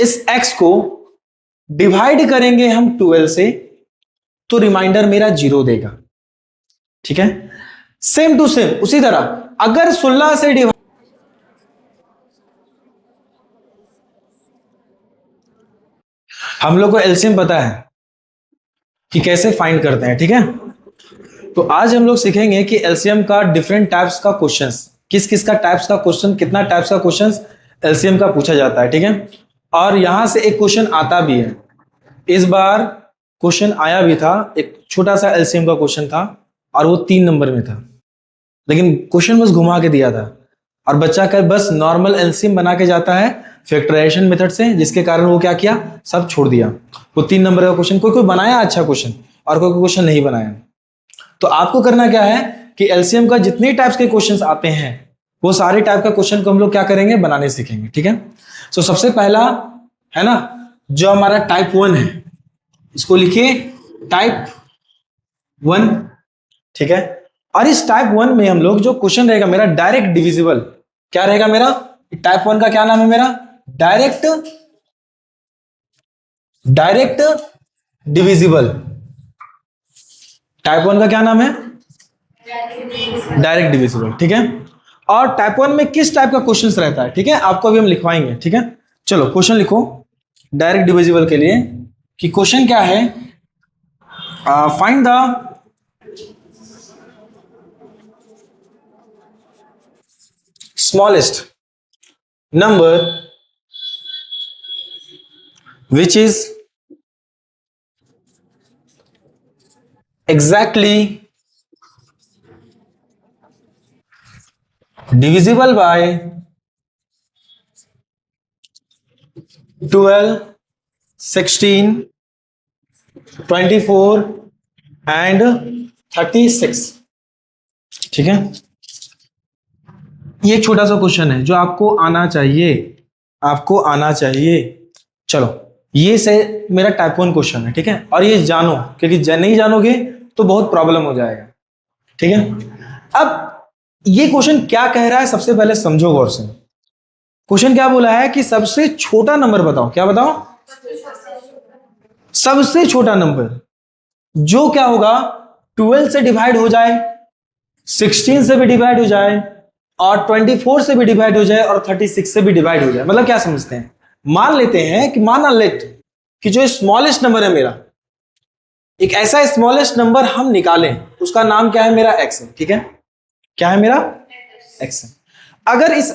इस x को divide करेंगे हम 12 से तो रिमाइंडर मेरा 0 देगा। ठीक है, सेम टू सेम उसी तरह अगर 16 से डिवाइड, हम लोग को एलसीएम पता है कि कैसे फाइंड करते हैं। ठीक है, तो आज हम लोग सीखेंगे कि एलसीएम का डिफरेंट टाइप्स का क्वेश्चंस, किस किस का टाइप्स का क्वेश्चन, कितना टाइप्स का क्वेश्चंस एलसीएम का पूछा जाता है। ठीक है, और यहां से एक क्वेश्चन आता भी है, इस बार क्वेश्चन आया भी था, एक छोटा सा एलसीएम का क्वेश्चन था और वो 3 नंबर में था, लेकिन क्वेश्चन बस घुमा के दिया था और बच्चा का बस नॉर्मल एलसीएम बना के जाता है फैक्टराइजेशन मेथड से, जिसके कारण वो क्या किया, सब छोड़ दिया। वो 3 नंबर का क्वेश्चन कोई कोई बनाया अच्छा क्वेश्चन और कोई कोई क्वेश्चन नहीं बनाया। तो आपको करना क्या है कि एलसीएम का जितने टाइप्स के क्वेश्चंस आते हैं वो सारे टाइप का क्वेश्चन को हम लोग क्या करेंगे, बनाने सीखेंगे। ठीक है, तो सबसे पहला है ना जो हमारा टाइप 1 है, इसको लिखिए टाइप 1। ठीक है, और इस टाइप 1 में हम लोग जो क्वेश्चन रहेगा मेरा डायरेक्ट डिविजिबल, क्या रहेगा मेरा, टाइप 1 का क्या नाम है मेरा, डायरेक्ट डिविजिबल। टाइप 1 का क्या नाम है, डायरेक्ट डिविजिबल। ठीक है, और टाइप 1 में किस टाइप का क्वेश्चन रहता है, ठीक है, आपको अभी हम लिखवाएंगे। ठीक है, चलो क्वेश्चन लिखो डायरेक्ट डिविजिबल के लिए कि क्वेश्चन क्या है, find the smallest number which is exactly divisible by 12, 16, 24 and 36। ठीक है, ये छोटा सा क्वेश्चन है जो आपको आना चाहिए, आपको आना चाहिए। चलो ये से मेरा टाइप 1 क्वेश्चन है। ठीक है, और ये जानो, क्योंकि नहीं जानोगे तो बहुत प्रॉब्लम हो जाएगा। ठीक है, अब ये क्वेश्चन क्या कह रहा है, सबसे पहले समझो गौर से। क्वेश्चन क्या बोला है कि सबसे छोटा नंबर बताओ, क्या बताओ, सबसे छोटा नंबर जो क्या होगा 12 से डिवाइड हो जाए, 16 से भी डिवाइड हो जाए और 24 से भी डिवाइड हो जाए और 36 से भी डिवाइड हो जाए। मतलब क्या समझते हैं, मान लेते हैं कि लेट कि जो स्मॉलेस्ट नंबर है मेरा, एक ऐसा स्मॉलेस्ट नंबर हम निकालें, उसका नाम क्या है, मेरा एक्स है। ठीक है, क्या है मेरा, एक्स है। अगर इस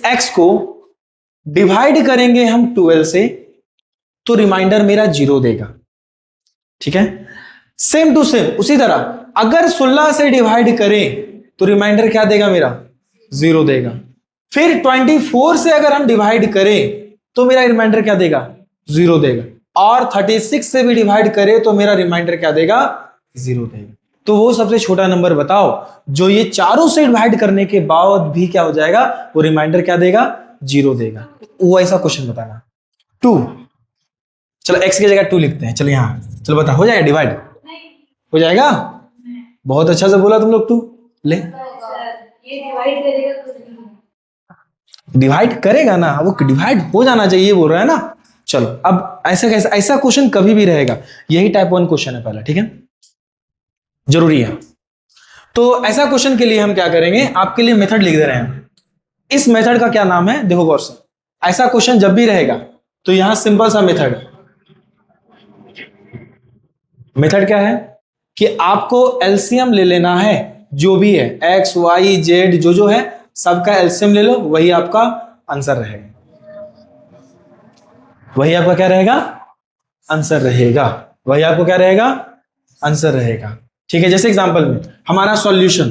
एक्स को डिवाइड करेंगे हम 12 से तो रिमाइंडर मेरा 0 देगा। ठीक है, सेम टू सेम उसी तरह अगर 16 से डिवाइड करें तो रिमाइंडर क्या देगा, मेरा 0 देगा। फिर 24 से अगर हम डिवाइड करें तो मेरा रिमाइंडर क्या देगा, 0 देगा। और 36 से भी डिवाइड करें तो मेरा रिमाइंडर क्या देगा, 0 देगा। तो वो सबसे छोटा नंबर बताओ जो ये चारों से डिवाइड करने के बाद भी क्या हो जाएगा, वो रिमाइंडर क्या देगा, 0 देगा। वो ऐसा क्वेश्चन बताना। 2, चलो x की जगह 2 लिखते हैं। चलो यहां, चलो बता, हो जाएगा डिवाइड, हो जाएगा, बहुत अच्छा से बोला तुम लोग। 2 ले, ये डिवाइड करेगा तो डिवाइड करेगा ना, वो डिवाइड हो जाना चाहिए बोल रहा है ना। चलो अब ऐसा कैसा, ऐसा क्वेश्चन कभी भी रहेगा, यही टाइप 1 क्वेश्चन है पहला। ठीक है, जरूरी है। तो ऐसा क्वेश्चन के लिए हम क्या करेंगे, आपके लिए मेथड लिख दे रहे हैं। इस मेथड का क्या नाम है, देखो गौर से, ऐसा क्वेश्चन जब भी रहेगा तो यहां सिंपल सा मेथड क्या है कि आपको एलसीएम ले लेना है, जो भी है एक्स वाई जेड जो है सबका एलसीएम ले लो, वही आपका आंसर रहेगा, वही आपका क्या रहेगा, आंसर रहेगा, वही आपको क्या रहेगा, आंसर रहेगा। ठीक है, जैसे एग्जांपल में हमारा सॉल्यूशन,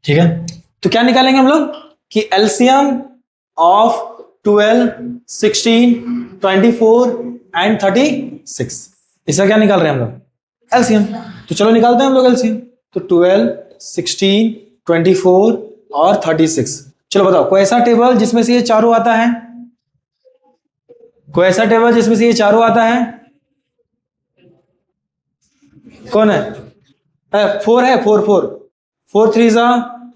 ठीक है, तो क्या निकालेंगे हम लोग कि एलसीएम ऑफ 12, 16, 24 एंड 36, इसका क्या निकाल रहे हैं हम लोग, एलसीएम। तो चलो निकालते हैं हम लोग एलसीएम। तो 12, 16, 24 और 36। चलो बताओ कोई ऐसा टेबल जिसमें से ये चारों आता है, कोई ऐसा टेबल जिसमें से ये चारों आता है, कौन है, 4 है, 4 4 4 3 जा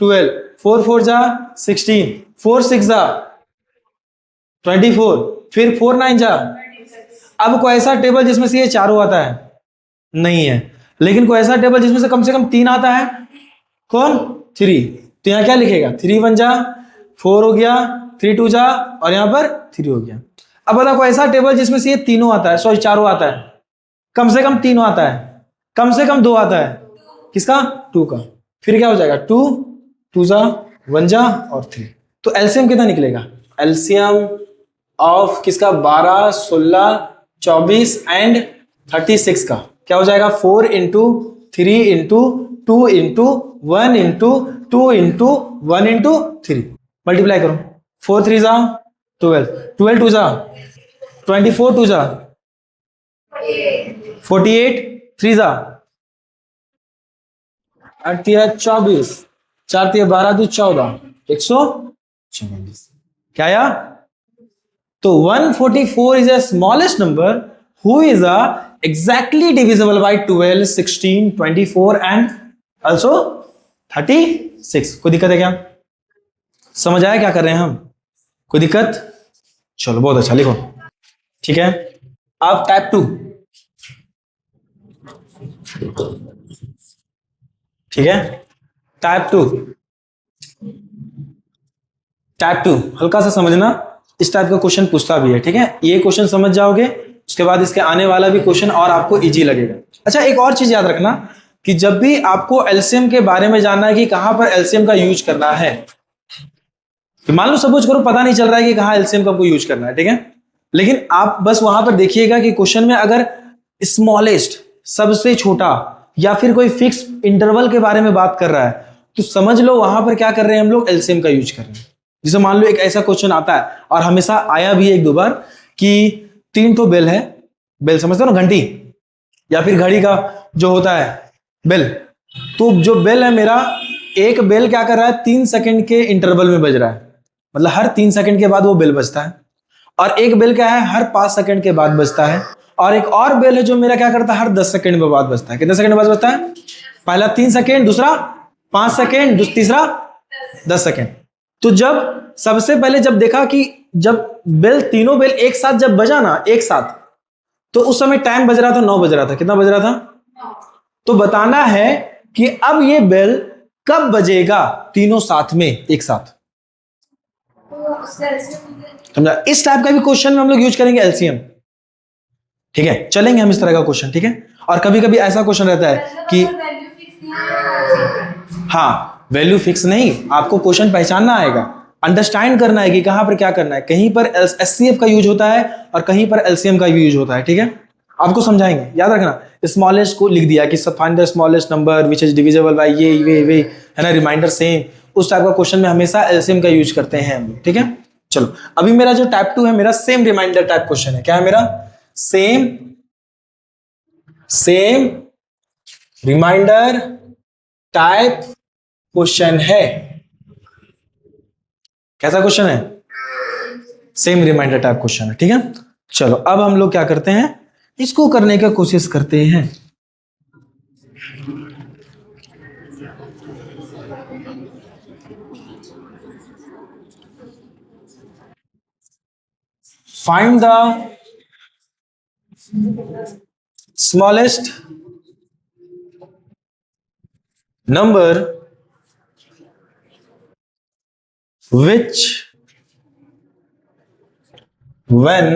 12, 4 4 जा 16, 4 6 जा 24, फिर 4 9 जा। अब कोई ऐसा टेबल जिसमें से ये चारों आता है? नहीं है। लेकिन कोई ऐसा टेबल जिसमें से कम 3 आता है? कौन? 3। तो यहाँ क्या लिखेगा? 3 1 जा, 4 हो गया, 3 2 जा, और यहाँ पर 3 हो गया। अब बता, कोई ऐसा टेबल जिसमें से ये तीनों आता है, सॉरी चारों आता है, कम से कम 3 आता है, कम से कम 2 आता है, किसका? 2 का। फिर क्या हो जाएगा? 2 2 जा, 1 जा और 3। तो एलसीएम कितना निकलेगा? एलसीएम ऑफ किसका? 12 16 24 एंड 36 का क्या हो जाएगा? 4 into 3 into 2 into 1 into 2 into 1 into 3। Multiply करो। 4 3 जा 12, 12 2 जा 24, 2 जा 48, 3 जा 8 24, 4 12 2 14, 144। क्या आया? तो 144 is a smallest number who is a exactly divisible by 12, 16, 24 and also 36। कोई दिक्कत है क्या? समझ आया क्या कर रहे हैं हम? कोई दिक्कत? चलो बहुत अच्छा, लिखो। ठीक है, अब टाइप 2। ठीक है, टाइप 2। टाइप 2 हल्का सा समझना, इस टाइप का क्वेश्चन पूछता भी है। ठीक है, ये क्वेश्चन समझ जाओगे, उसके बाद इसके आने वाला भी क्वेश्चन और आपको इजी लगेगा। अच्छा, एक और चीज याद रखना कि जब भी आपको एलसीएम के बारे में जानना है कि कहां पर एलसीएम का यूज करना है, कि मान लो सपोज करो पता नहीं चल रहा है कि कहां एलसीएम का आपको यूज करना है, ठीक है, लेकिन आप बस वहां पर देखिएगा कि क्वेश्चन में अगर स्मॉलेस्ट, सबसे छोटा, या फिर कोई फिक्स इंटरवल के बारे में बात कर रहा है, तो समझ लो वहां पर क्या कर रहे हैं हम लोग? एलसीएम का यूज कर रहे हैं। जैसे मान लो एक ऐसा क्वेश्चन आता है, और हमेशा आया भी है एक दो बार, कि 3 तो बेल है, बेल समझते हो ना, घंटी, या फिर घड़ी का जो होता है बेल। तो जो बेल है मेरा, एक बेल क्या कर रहा है? 3 सेकंड के इंटरवल में बज रहा है, मतलब हर 3 सेकंड के बाद वो बेल बजता है। और एक बेल क्या है? हर 5 सेकंड के बाद बजता है। और एक और बेल है जो मेरा क्या करता है? हर 10 सेकंड में बाद बजता है। कितने सेकंड बाद बजता है? पहला 3 सेकंड, दूसरा 5 सेकंड, तीसरा 10 सेकंड। तो जब सबसे पहले जब देखा कि जब बेल, तीनों बेल एक साथ जब बजा ना, एक साथ, तो उस समय टाइम बज रहा था 9 बज रहा था। कितना बज रहा था? तो बताना है कि अब ये बेल कब बजेगा तीनों साथ में, एक साथ। समझा? इस टाइप का भी क्वेश्चन में हम लोग यूज करेंगे एलसीएम। ठीक है, चलेंगे हम इस तरह का क्वेश्चन। ठीक है, और कभी कभी ऐसा क्वेश्चन रहता है कि हाँ, वैल्यू फिक्स नहीं, आपको क्वेश्चन पहचानना आएगा, अंडरस्टैंड करना है कि कहां पर क्या करना है। कहीं पर एचसीएफ का यूज होता है और कहीं पर एलसीएम का भी यूज होता है। ठीक है, आपको समझाएंगे। याद रखना, स्मॉलेस्ट को लिख दिया कि find the smallest number which is divisible by ये वे, है ना, रिमाइंडर सेम। उस टाइप का क्वेश्चन में हमेशा एलसीएम का यूज करते हैं हम लोग। ठीक है, चलो अभी मेरा जो टाइप 2 है, मेरा सेम रिमाइंडर टाइप क्वेश्चन है। क्या है मेरा? सेम रिमाइंडर टाइप क्वेश्चन है। कैसा क्वेश्चन है? सेम रिमाइंडर टाइप क्वेश्चन है। ठीक है, चलो अब हम लोग क्या करते हैं, इसको करने का कोशिश करते हैं। Find the smallest number which when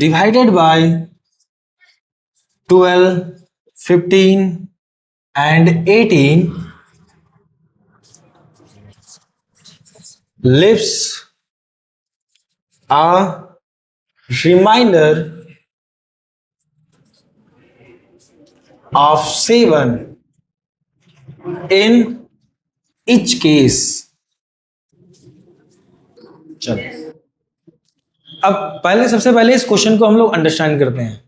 divided by 12, 15 and 18 leaves a remainder of 7 in each case। चलो अब पहले, सबसे पहले इस क्वेश्चन को हम लोग अंडरस्टैंड करते हैं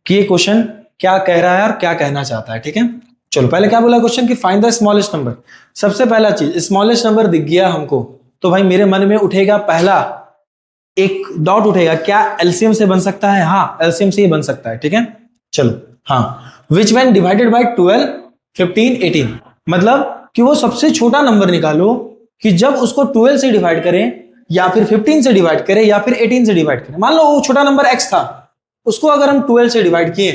कि ये क्वेश्चन क्या कह रहा है और क्या कहना चाहता है। ठीक है, चलो पहले क्या बोला क्वेश्चन कि फाइंड द स्मॉलेस्ट नंबर। सबसे पहला चीज, स्मॉलेस्ट नंबर दिख गया हमको, तो भाई मेरे मन में उठेगा पहला एक डाउट उठेगा, क्या एलसीएम से बन सकता है? हाँ, एलसीएम से ही बन सकता है। ठीक है, चलो हाँ, विच व्हेन डिवाइडेड बाय 12, 15, 18, मतलब कि वो सबसे छोटा नंबर निकालो कि जब उसको 12 से डिवाइड करें या फिर 15 से डिवाइड करें या फिर 18 से डिवाइड करें। मान लो वो छोटा नंबर x था, उसको अगर हम 12 से डिवाइड किए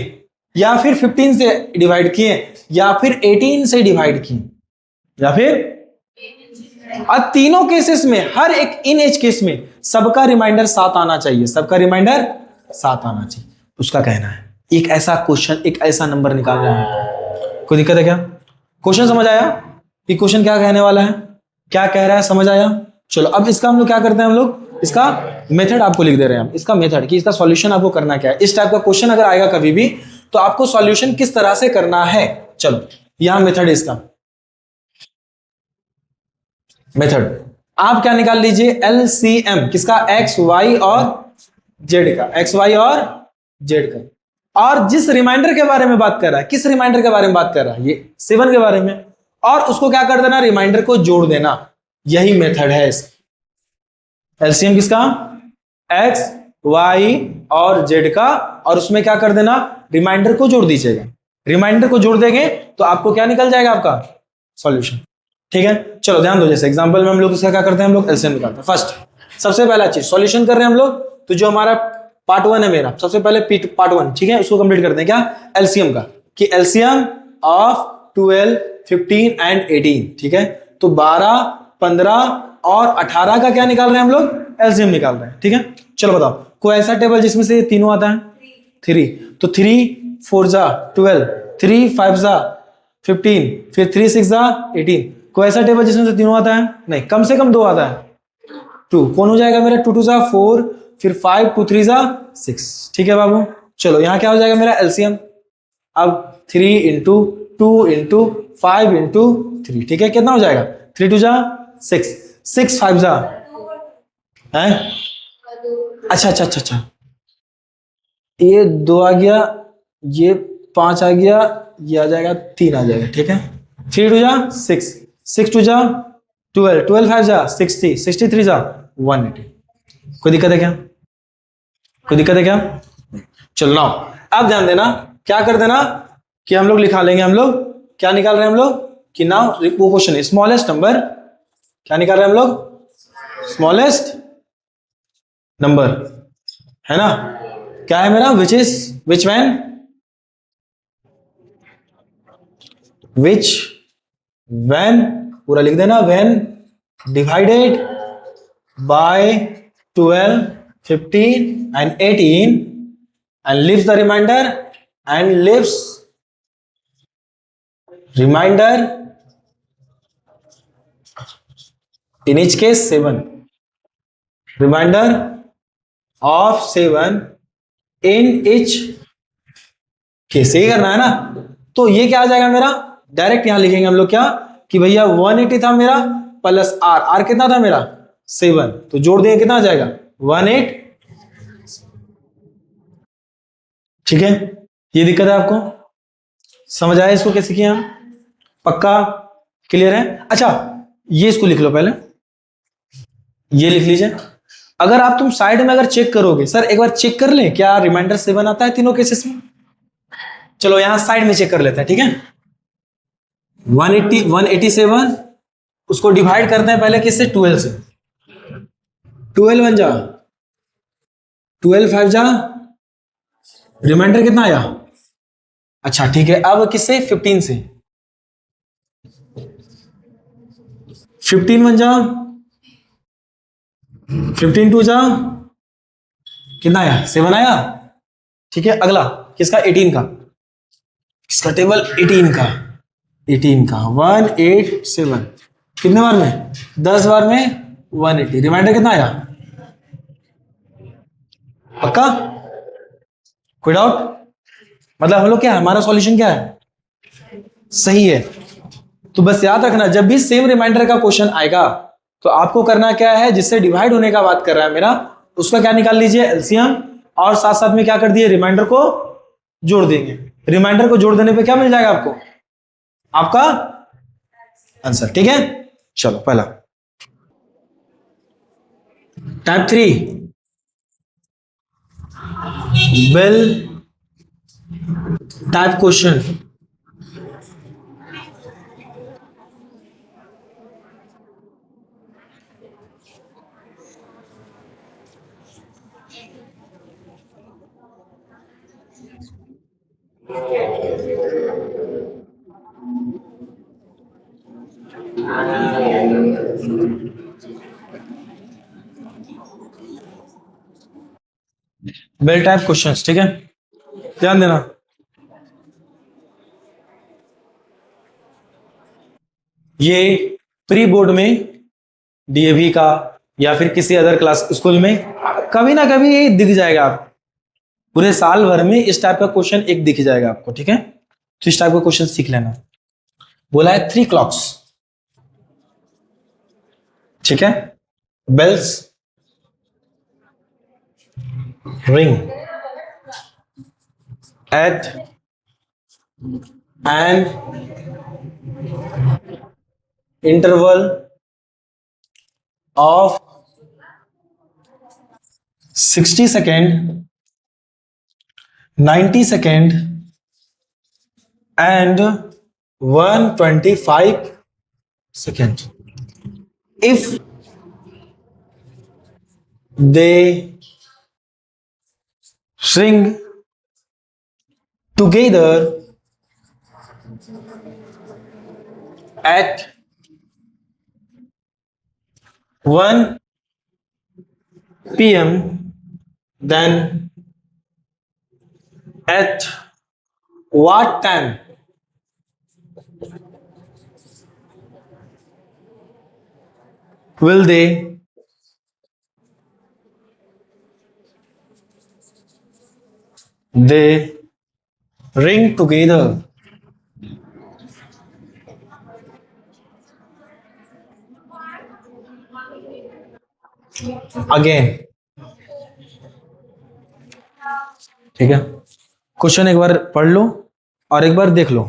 या फिर 15 से डिवाइड किए या फिर 18 से डिवाइड किए या फिर तीनों केसेस में, हर एक इन एज केस में सबका रिमाइंडर 7 आना चाहिए, सबका रिमाइंडर 7 आना चाहिए। उसका कहना है एक ऐसा क्वेश्चन, एक ऐसा नंबर निकाल रहे हैं। कोई दिक्कत है क्या? क्वेश्चन समझ आया कि क्वेश्चन क्या कहने वाला है, क्या कह रहा है, समझ आया? चलो अब इसका हम लोग क्या करते हैं, हम लोग इसका मेथड आपको लिख दे रहे हैं हम, इसका मेथड कि इसका सॉल्यूशन आपको करना क्या है। इस टाइप का क्वेश्चन अगर आएगा कभी भी तो आपको सॉल्यूशन किस तरह से करना है। चलो यहां मेथड है इसका। मेथड आप क्या निकाल लीजिए, एलसीएम किसका, एक्स वाई और जेड का, एक्स वाई और जेड का। और जिस रिमाइंडर के बारे में बात कर रहा है, किस रिमाइंडर के बारे में बात कर रहा है, ये 7 के बारे में, और उसको क्या कर देना, रिमाइंडर को जोड़ देना। यही मेथड है इसका। एलसीएम किसका, एक्स वाई और जेड का, और उसमें क्या कर देना, रिमाइंडर को जोड़ दीजिएगा। रिमाइंडर को जोड़ देंगे तो आपको क्या निकल जाएगा, आपका सॉल्यूशन। ठीक है, चलो ध्यान दो। जैसे एग्जांपल में हम लोग इसका क्या करते हैं, हम लोग एलसीएम निकालते हैं। फर्स्ट सबसे पहला चीज सॉल्यूशन कर रहे हैं हम लोग, तो जो हमारा पार्ट 1 है मेरा, सबसे पहले पार्ट 1, ठीक है, उसको कंप्लीट करते हैं। क्या, एलसीएम का, कि एलसीएम ऑफ 12, 15 एंड 18, ठीक है। तो 12, 15 और 18 का क्या निकाल रहे हैं हम लोग, एलसीएम निकाल रहे हैं। ठीक है, चलो बताओ कोई ऐसा टेबल जिसमें से ये तीनों आता है। 3, तो 3 4 जा 12, 3 5 जा 15, फिर 3 6 जा 18। कोई ऐसा टेबल जिसमें से तीनों आता है? नहीं, कम से कम 2 आता है। 2 कौन हो जाएगा मेरा, 2 2 जा 4, फिर 5 2 3 जा 6। ठीक है बाबू, चलो यहां क्या हो जाएगा मेरा एलसीएम। अब 3 इंटू 2 इंटू 5 इंटू 3, ठीक है, कितना हो जाएगा, 3 2 जा 6, 6 5 जा है, अच्छा अच्छा अच्छा अच्छा, ये 2 आ गया, ये 5 आ गया, ये आ जाएगा 3 आ जाएगा। ठीक है, 3 2 जा 6, 6 2 जा 12, 12 5 जा 60, 63 जा 180। कोई दिक्कत है क्या, कोई दिक्कत है क्या? चलो ना अब ध्यान देना, क्या कर देना कि हम लोग लिखा लेंगे, हम लोग क्या निकाल रहे हैं हम लोग, कि नाउ वो क्वेश्चन है स्मॉलेस्ट नंबर, क्या निकाल रहे हैं हम लोग, स्मॉलेस्ट नंबर, है ना। क्या है मेरा, विच इज विच व्हेन पूरा लिख देना, when divided by 12, 15 and 18 and leaves the remainder in each case 7, remainder of 7 in each case, यही करना है ना। तो ये क्या आ जाएगा मेरा, डायरेक्ट यहां लिखेंगे हम लोग क्या, कि भैया 180 था मेरा प्लस आर कितना था मेरा 7, तो जोड़ देंगे कितना आ जाएगा 18। ठीक है, ये दिक्कत है आपको, समझ आया इसको कैसे किया, पक्का क्लियर है? अच्छा ये इसको लिख लो, पहले ये लिख लीजिए। अगर आप तुम साइड में अगर चेक करोगे, सर एक बार चेक कर लें क्या रिमाइंडर 7 आता है तीनों केसेस में। चलो यहां साइड में चेक कर लेते हैं, ठीक है। 187 उसको डिवाइड करते हैं पहले किससे, 12 से। 12 1 जा 12 5 जा, रिमाइंडर कितना आया, अच्छा ठीक है। अब किससे, 15 से। 15 1 जा 15 2 जा, कितना आया, 7 आया। ठीक है, अगला किसका, 18 का, किसका टेबल, 18 का, 187 कितने बार में, 10 बार में 180, रिमाइंडर कितना आया, पक्का, कोई डाउट? मतलब हम लोग क्या, हमारा सॉल्यूशन क्या है, सही है। तो बस याद रखना, जब भी सेम रिमाइंडर का क्वेश्चन आएगा तो आपको करना क्या है, जिससे डिवाइड होने का बात कर रहा है मेरा, उसका क्या निकाल लीजिए, एलसीएम, और साथ साथ में क्या कर दिए, रिमाइंडर को जोड़ देंगे। रिमाइंडर को जोड़ देने पे क्या मिल जाएगा आपको, आपका आंसर। ठीक है, चलो पहला type 3 bell type question. Bell type questions, ठीक है, ध्यान देना। ये प्री बोर्ड में डीएवी का या फिर किसी अदर क्लास स्कूल में कभी ना कभी ये दिख जाएगा आपको। पूरे साल भर में इस टाइप का क्वेश्चन एक दिख जाएगा आपको, ठीक है। तो इस टाइप का क्वेश्चन सीख लेना। बोला है 3 क्लॉक्स, ठीक है, bells ring at an interval of 60 second, 90 second and 125 second. If they string together at 1 p.m., then at what time will they ring together? Again, ठीक है। क्वेश्चन एक बार पढ़ लो और एक बार देख लो,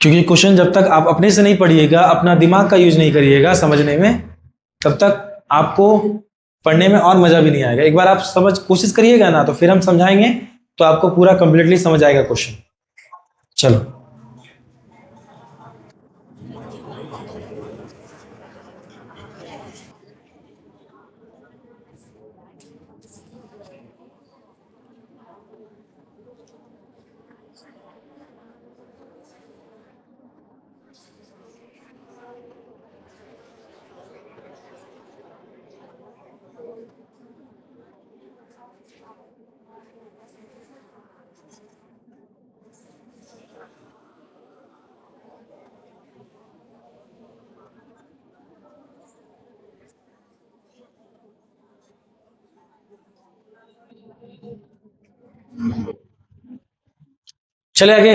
क्योंकि क्वेश्चन जब तक आप अपने से नहीं पढ़िएगा, अपना दिमाग का यूज नहीं करिएगा समझने में, तब तक आपको पढ़ने में और मजा भी नहीं आएगा। एक बार आप कोशिश करिएगा ना, तो फिर हम समझाएंगे तो आपको पूरा कंप्लीटली समझ आएगा क्वेश्चन। चलो, चले आगे।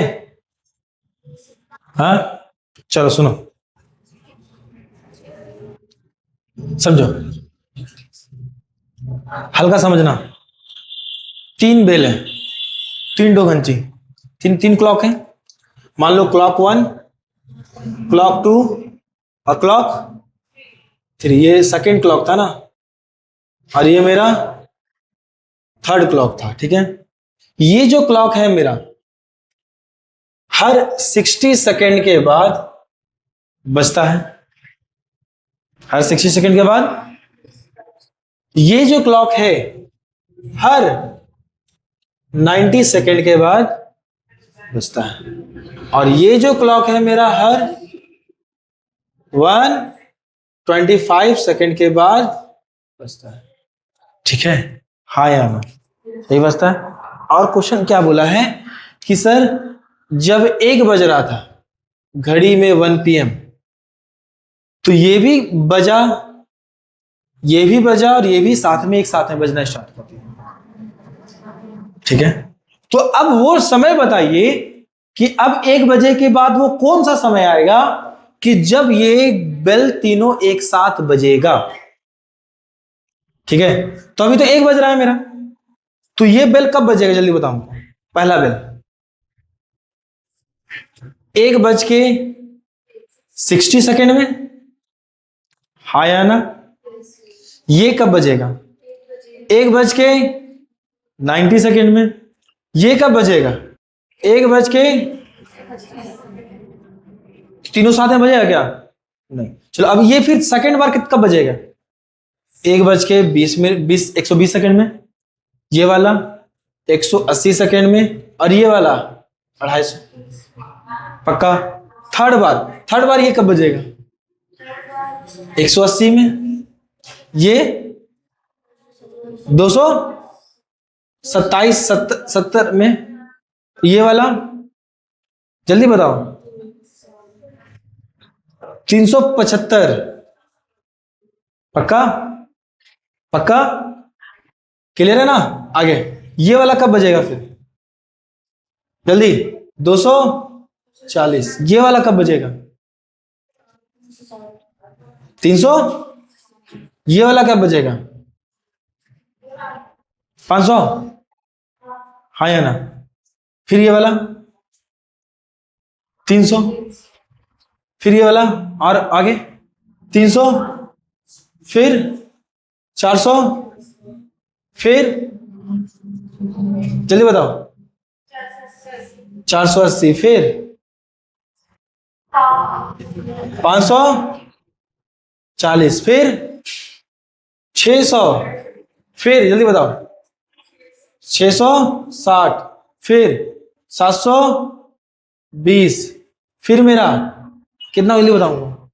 हाँ, चलो सुनो, समझो, हल्का समझना। 3 बेल है, 3 डोगंची, 3 क्लॉक है। मान लो क्लॉक 1, क्लॉक 2 और क्लॉक 3। ये सेकेंड क्लॉक था ना, और ये मेरा थर्ड क्लॉक था, ठीक है। ये जो क्लॉक है मेरा हर 60 सेकेंड के बाद बजता है। हर 60 सेकेंड के बाद ये जो क्लॉक है हर 90 सेकेंड के बाद बजता है, और ये जो क्लॉक है मेरा हर 125 सेकेंड के बाद बजता है, ठीक है। हाँ या ना, सही बजता है। और क्वेश्चन क्या बोला है कि सर जब 1 बज रहा था घड़ी में 1 PM, तो ये भी बजा, ये भी बजा और ये भी साथ में एक साथ में बजना स्टार्ट कर दिया, ठीक है। तो अब वो समय बताइए कि अब 1 बजे के बाद वो कौन सा समय आएगा कि जब ये बेल तीनों एक साथ बजेगा, ठीक है। तो अभी तो 1 बज रहा है मेरा, तो ये बेल कब बजेगा जल्दी बताऊं। पहला बेल 1:60 सेकेंड में, हाँ या ना। ये कब बजेगा 1:90 सेकेंड में। ये कब बजेगा 1:00, तीनों साथ में बजेगा क्या, नहीं। चलो अब ये फिर सेकेंड बार कब बजेगा 1:20 में, 120 सेकेंड में। ये वाला 180 सेकेंड में, और ये वाला 250। पक्का? थर्ड बार ये कब बजेगा? 180 में, ये 227 में, ये वाला जल्दी बताओ 375। पक्का? पक्का? क्लियर है ना? आगे ये वाला कब बजेगा फिर? जल्दी 240। ये वाला कब बजेगा? 300। ये वाला कब बजेगा? 500। हाँ या ना? फिर ये वाला 300, फिर ये वाला, और आगे 300, फिर 400, फिर जल्दी बताओ 480, फिर 540, फिर 600, फिर जल्दी बताओ 660, फिर 720, फिर मेरा कितना जल्दी बताऊंगा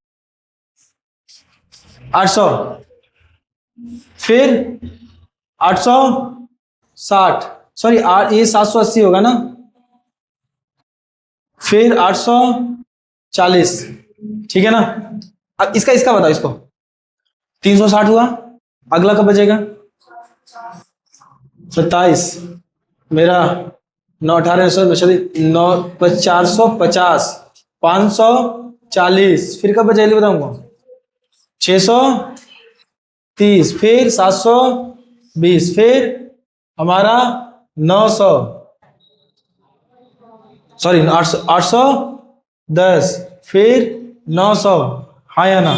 800, फिर 860, सॉरी ये 780 होगा ना, फिर 840, ठीक है ना? अब इसका बताओ, इसको 360 हुआ, अगला कब बजेगा? 27, मेरा 9 18 9 450, 540, फिर कब बजेगा जल्दी बताऊंगा 630, फिर 720, फिर हमारा 900, सॉरी 810, फिर 900। हाँ या ना?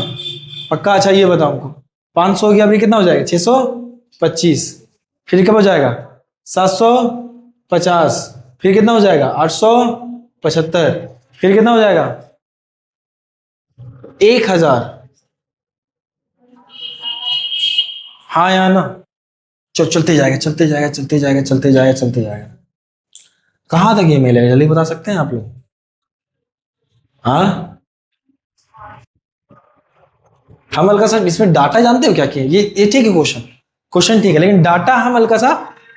पक्का? अच्छा ये बताओ हमको 500 हो गया, अभी कितना हो जाएगा? 625, फिर कब हो जाएगा 750, फिर कितना हो जाएगा 875, फिर कितना हो जाएगा 1000। हाँ या ना? चलते जाएगा, चलते जाएगा, चलते जाएगा, चलते जाएगा, चलते जाएगा। कहां तक ये मिलेगा जल्दी बता सकते हैं आप लोग? हाँ, हम हल्का सा इसमें डाटा जानते हो क्या किया? ये ठीक है, क्वेश्चन ठीक है, लेकिन डाटा हम हल्का सा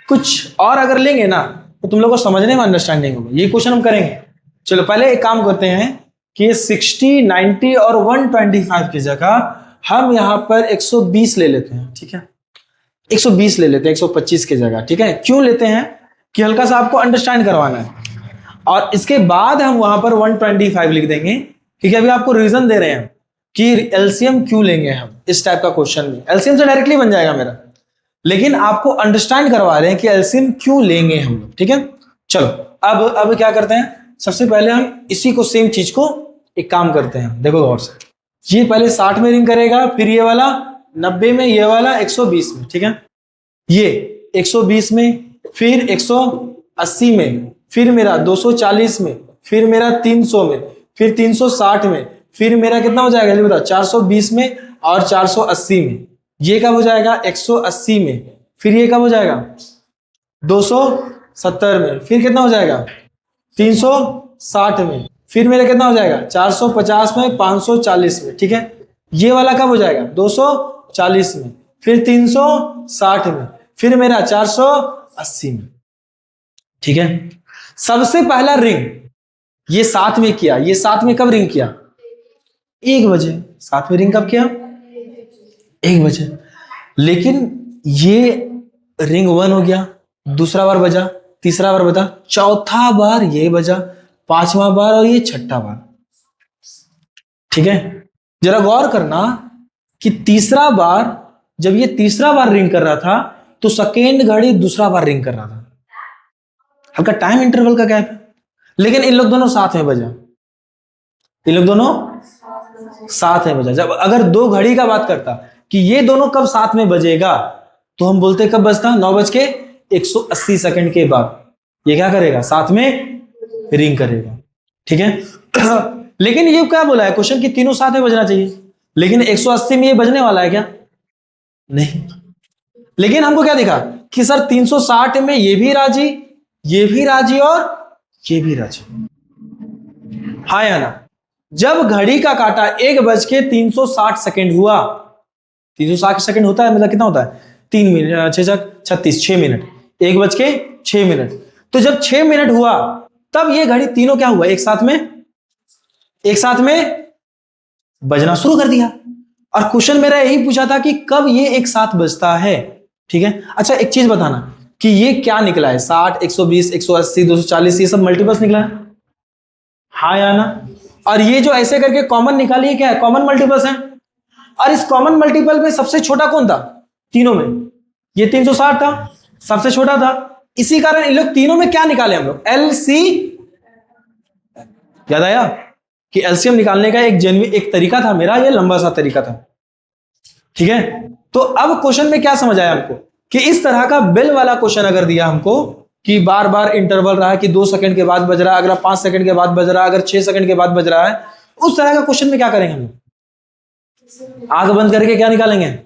कुछ और अगर लेंगे ना तो तुम लोग को समझने में अंडरस्टैंडिंग होगा। ये क्वेश्चन हम करेंगे। चलो पहले एक काम करते हैं कि 60, 90 और 125 की जगह हम यहां पर 120 ले लेते हैं, ठीक है? 120 ले लेते हैं 125 की जगह, ठीक है? क्यों लेते हैं कि हल्का सा आपको अंडरस्टैंड करवाना है, और इसके बाद हम वहां पर 125 लिख देंगे, ठीक है? अभी आपको रीजन दे रहे हैं कि एलसीएम क्यों लेंगे हम इस टाइप का क्वेश्चन में। एलसीएम से डायरेक्टली बन जाएगा मेरा, लेकिन आपको अंडरस्टैंड करवा रहे हैं कि एलसीएम क्यों लेंगे हम लोग, ठीक है? चलो अब क्या करते हैं, सबसे पहले हम इसी को सेम चीज को एक काम करते हैं, देखो गौर से। ये पहले 60 में रिंग करेगा, फिर ये वाला 90 में, ये वाला 120 में, ठीक है? ये 120 में, फिर 180 में, फिर मेरा 240 में, फिर मेरा 300 में, फिर 360 में, फिर मेरा कितना हो जाएगा बताओ 420 में और 480 में। ये कब हो जाएगा 180 में, फिर ये कब हो जाएगा 270 में, फिर कितना हो जाएगा 360 में, फिर मेरा कितना हो जाएगा 450 में, 540 में, ठीक है? ये वाला कब हो जाएगा 240 में, फिर 360 में, फिर मेरा 480 में, ठीक है? सबसे पहला रिंग ये साथ में किया, ये साथ में कब रिंग किया 1 बजे, साथ में रिंग कब किया 1 बजे। लेकिन ये रिंग 1 हो गया, दूसरा बार बजा, तीसरा बार बजा, चौथा बार ये बजा, 5वां बार और ये 6ठा बार, ठीक है? जरा गौर करना कि तीसरा बार जब ये तीसरा बार रिंग कर रहा था तो सेकेंड घड़ी दूसरा बार रिंग कर रहा था, हल्का टाइम इंटरवल का गैप है, लेकिन इन लोग दोनों साथ में बजा, इन लोग दोनों साथ में बजा। जब अगर 2 घड़ी का बात करता कि ये दोनों कब साथ में बजेगा, तो हम बोलते कब बजता 9:180 सेकंड के बाद ये क्या करेगा साथ में रिंग करेगा, ठीक है? लेकिन ये क्या बोला है क्वेश्चन कि तीनों साथ में बजना चाहिए, लेकिन 180 में ये बजने वाला है क्या? नहीं। लेकिन हमको क्या दिखा कि सर 360 में ये भी राजी, ये भी राजी और ये भी राजी, हाँ या ना? जब घड़ी का काटा 1:360 हुआ, 360 सेकंड होता है, मतलब कितना होता है? 3 मिनट 36 6 मिनट, 1:06 तो जब 6 मिनट हुआ तब ये घड़ी तीनों क्या हुआ? एक साथ में बजना शुरू कर दिया। और क्वेश्चन मेरा यही पूछा था कि कब ये एक साथ बजता है, ठीक है? अच्छा एक चीज बताना कि ये क्या निकला है? 60, 120, 180, 240, ये सब मल्टीपल्स निकला है, हाँ या ना? और ये जो ऐसे करके कॉमन निकाली क्या है? कॉमन मल्टीपल्स है। और इस कॉमन मल्टीपल में सबसे छोटा कौन था तीनों में? ये 360 था, सबसे छोटा था। इसी कारण इन लोग तीनों में क्या निकाले हम लोग? एलसी, याद आया कि एलसीएम निकालने का एक तरीका था मेरा, ये लंबा सा तरीका था, ठीक है? तो अब क्वेश्चन में क्या समझ आया हमको कि इस तरह का बेल वाला क्वेश्चन अगर दिया हमको कि बार बार इंटरवल रहा कि 2 सेकंड के बाद बज रहा, अगर 5 सेकंड के बाद बज रहा, अगर 6 सेकंड के बाद बज रहा है, उस तरह का क्वेश्चन में क्या करेंगे हम लोग? आंख बंद करके क्या निकालेंगे?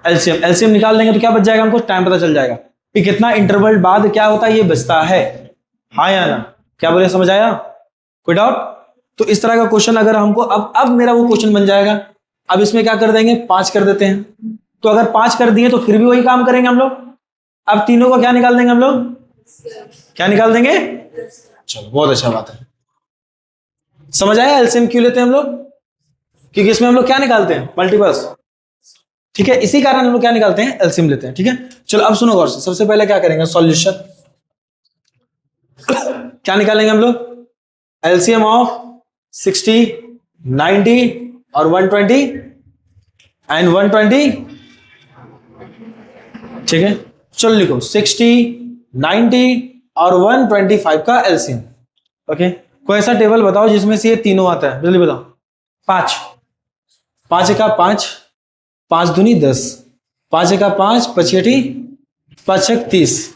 एलसीएम। एलसीएम निकाल लेंगे तो क्या बच जाएगा? हमको टाइम पता चल जाएगा कि कितना इंटरवल बाद क्या होता है, ये बचता है, हाँ या ना? क्या बोले, समझ आया? कोई डाउट? तो इस तरह का क्वेश्चन अगर हमको अब मेरा वो क्वेश्चन बन जाएगा। अब इसमें क्या कर देंगे? 5 कर देते हैं। तो अगर 5 कर दिए तो फिर भी वही काम करेंगे हम लोग। अब तीनों को क्या निकाल देंगे हम लोग? क्या निकाल देंगे? चलो बहुत अच्छा बात है। समझ आया एलसीएम क्यों लेते हैं हम लोग? क्योंकि इसमें हम लोग क्या निकालते हैं? मल्टीपल्स, ठीक है? इसी कारण हम लोग क्या निकालते हैं? एलसीएम लेते हैं, ठीक है? चलो अब सुनो गौर से। सबसे पहले क्या करेंगे? सॉल्यूशन। क्या निकालेंगे हम लोग? एलसीएम ऑफ 60, 90 और 120 एंड 120, ठीक है? चलो लिखो 60, 90 और 125 का एलसीएम। ओके, कोई ऐसा टेबल बताओ जिसमें से ये तीनों आता है, जल्दी बताओ। 5, 5 का 5, 5 दूनी 10, 5 का 5, 5 30,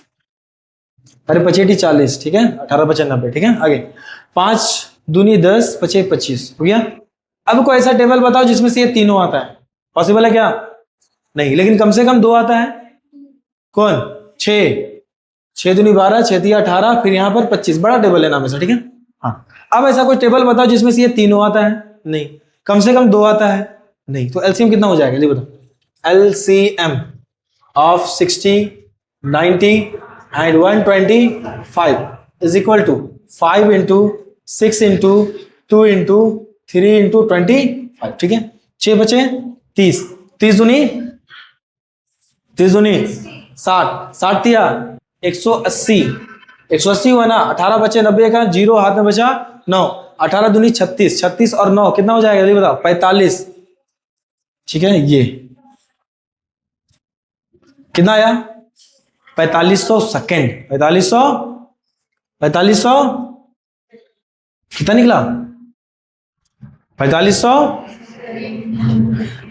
अरे 5 40, ठीक है? 18 95, ठीक है? आगे 5 दूनी 10, 5 25 हो गया। अब कोई ऐसा टेबल बताओ जिसमें से ये तीनों आता है। पॉसिबल है क्या? नहीं, लेकिन कम से कम 2 आता है। कौन? 6 दूनी 12, 6 तिया 18, फिर यहां पर 25। बड़ा टेबल है नाम ऐसा, ठीक है? हाँ। अब ऐसा कोई टेबल बताओ जिसमें से ये तीनों आता है। नहीं। कम से कम 2 आता है। नहीं। तो एलसीएम कितना हो जाएगा ये बताओ? LCM of 60, 90 and 125 is equal to 5 into 6 into 2 into 3 into 25, ठीक है? 6 बचे 30, 30 दूनी 60, 60 तिया 180, 180 हुआ ना? 18 बचे 90 का 0 हाथ में बचा 9, 18 दूनी 36, 36 और 9 कितना हो जाएगा? ये बताओ। 45, ठीक है? ये कितना आया? 4500 सेकेंड। 4500 कितना निकला? 4500।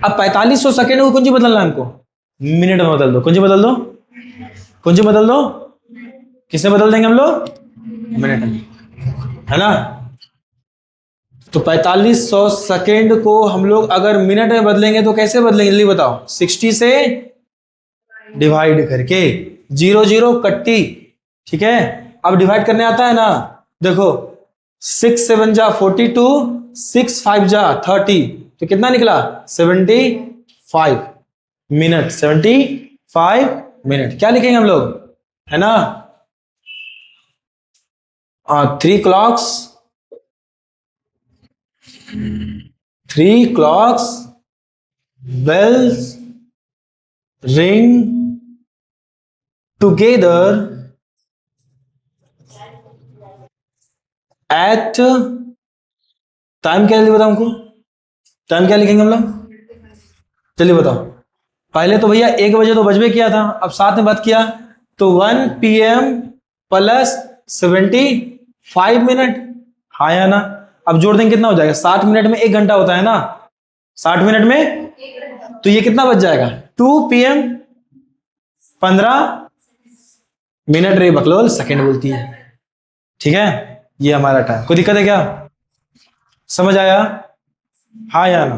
अब 4500 सेकेंड को कुंजी बदलना है हमको, मिनट में बदल दो। कुंजी बदल दो, कुंजी बदल दो। किससे बदल देंगे हम लोग? मिनट में, है ना? तो 4500 सेकेंड को हम लोग अगर मिनट में बदलेंगे तो कैसे बदलेंगे जल्दी बताओ? 60 से डिवाइड करके, 0 0 कट्टी, ठीक है? अब डिवाइड करने आता है ना? देखो 6 7 जा 42, 6 5 जा 30, तो कितना निकला? 75 मिनट। 75 मिनट। क्या लिखेंगे हम लोग, है ना? 3 clocks, 3 clocks bells ring together at time क्या लिखे बताओ हमको? टाइम क्या लिखेंगे हम लोग? चलिए बताओ। पहले तो भैया 1 बजे तो बजबे किया था, अब साथ में बात किया तो 1 PM प्लस 75 मिनट, हाँ या ना? अब जोड़ देंगे कितना हो जाएगा? 60 मिनट में 1 घंटा होता है ना? 60 मिनट में, तो ये कितना बच जाएगा? 2 PM 15 मिनट रे बकलोल सेकंड बोलती है, ठीक है? ये हमारा टाइम। कोई दिक्कत है क्या? समझ आया? हाँ या ना?